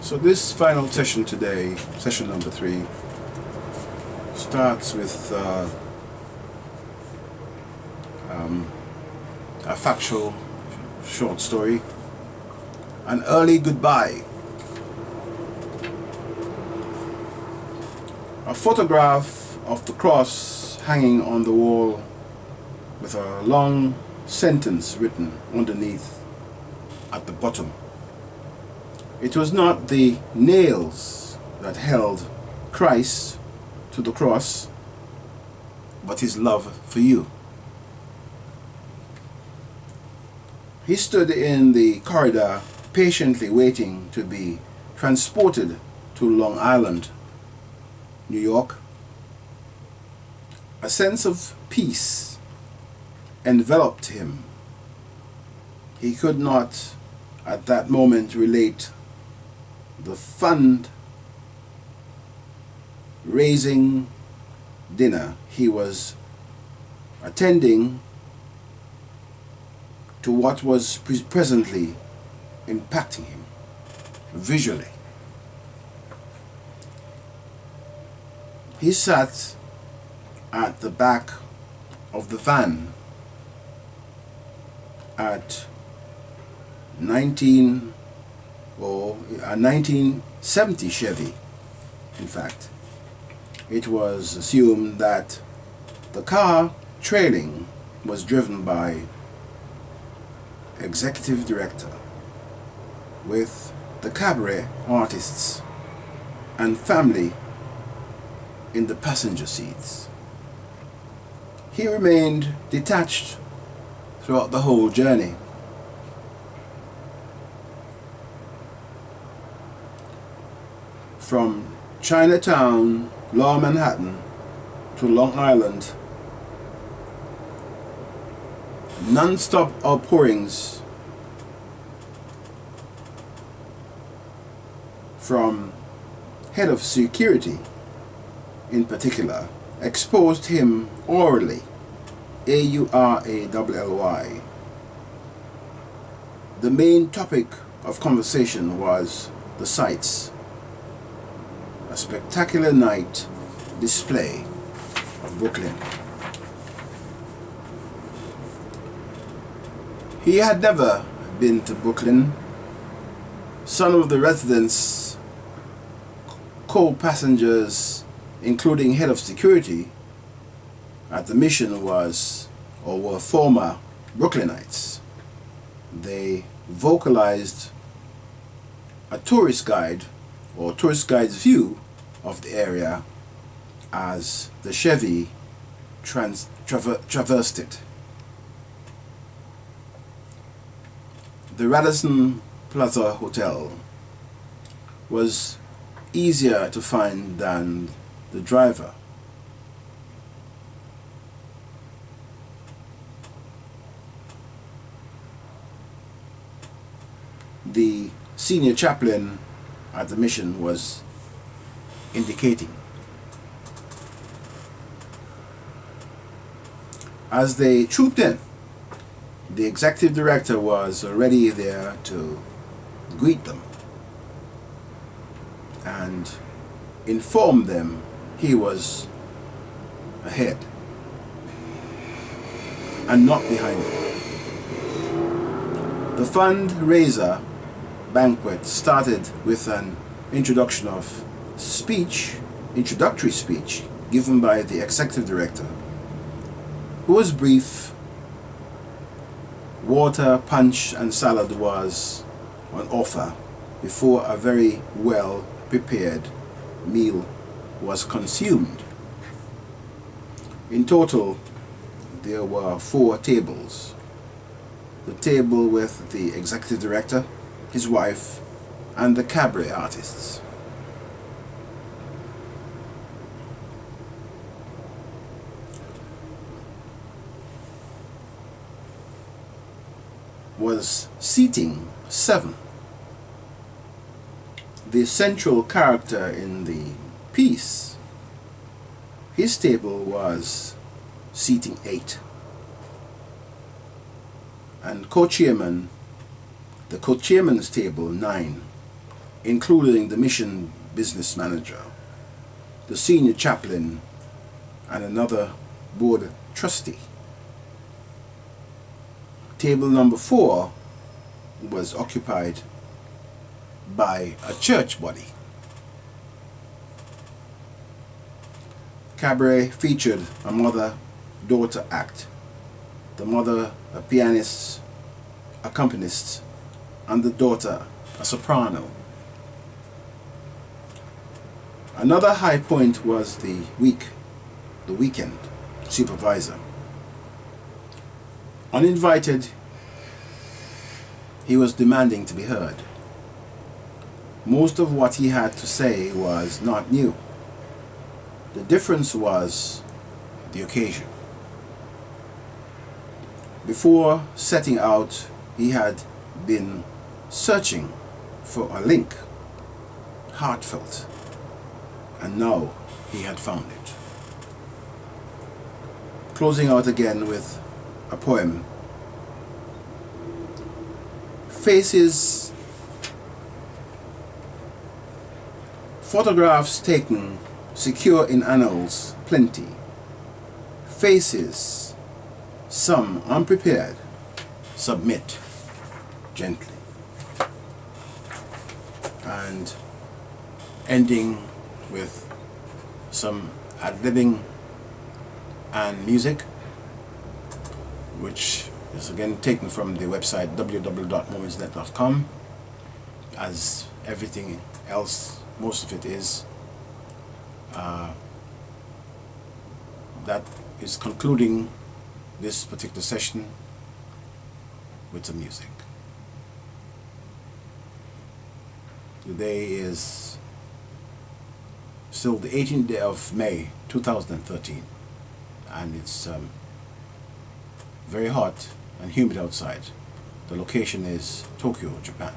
So this final session today, session number 3, starts with a factual short story, an early goodbye. A photograph of the cross hanging on the wall with a long sentence written underneath at the bottom. It was not the nails that held Christ to the cross, but his love for you. He stood in the corridor patiently waiting to be transported to Long Island, New York. A sense of peace enveloped him. He could not at that moment relate the fund-raising dinner he was attending to what was presently impacting him visually. He sat at the back of the van at a 1970 Chevy. In fact, it was assumed that the car trailing was driven by executive director with the cabaret artists and family in the passenger seats. He remained detached throughout the whole journey. From Chinatown, Lower Manhattan to Long Island, non-stop outpourings from head of security in particular exposed him orally, A-U-R-A-L-L-Y. The main topic of conversation was the sights. A spectacular night display of Brooklyn. He had never been to Brooklyn. Some of the residents, co-passengers, including head of security at the mission were former Brooklynites. They vocalized a tourist guide or tourist guide's view of the area as the Chevy traversed it. The Radisson Plaza Hotel was easier to find than the driver. The senior chaplain at the mission was indicating. As they trooped in, the executive director was already there to greet them and inform them he was ahead and not behind them. The fundraiser banquet started with an introductory speech given by the executive director, who was brief. Water, punch and salad was on offer before a very well prepared meal was consumed. In total, there were 4 tables. The table with the executive director, his wife, and the cabaret artists. Was seating 7. The central character in the piece, his table was seating 8. And the co-chairman's table 9. including the mission business manager, the senior chaplain, and another board trustee. Table number 4 was occupied by a church body. Cabaret featured a mother-daughter act, the mother a pianist, accompanist, and the daughter a soprano. Another high point was the weekend supervisor. Uninvited, he was demanding to be heard. Most of what he had to say was not new. The difference was the occasion. Before setting out, he had been searching for a link, heartfelt, and now he had found it. Closing out again with a poem. Faces, photographs taken, secure in annals, plenty. Faces, some unprepared, submit gently. And ending with some ad-libbing and music, which is again taken from the website www.momentsnet.com, as everything else, most of it is. That is concluding this particular session with some music. Today is still the 18th day of May 2013, and it's very hot and humid outside. The location is Tokyo, Japan.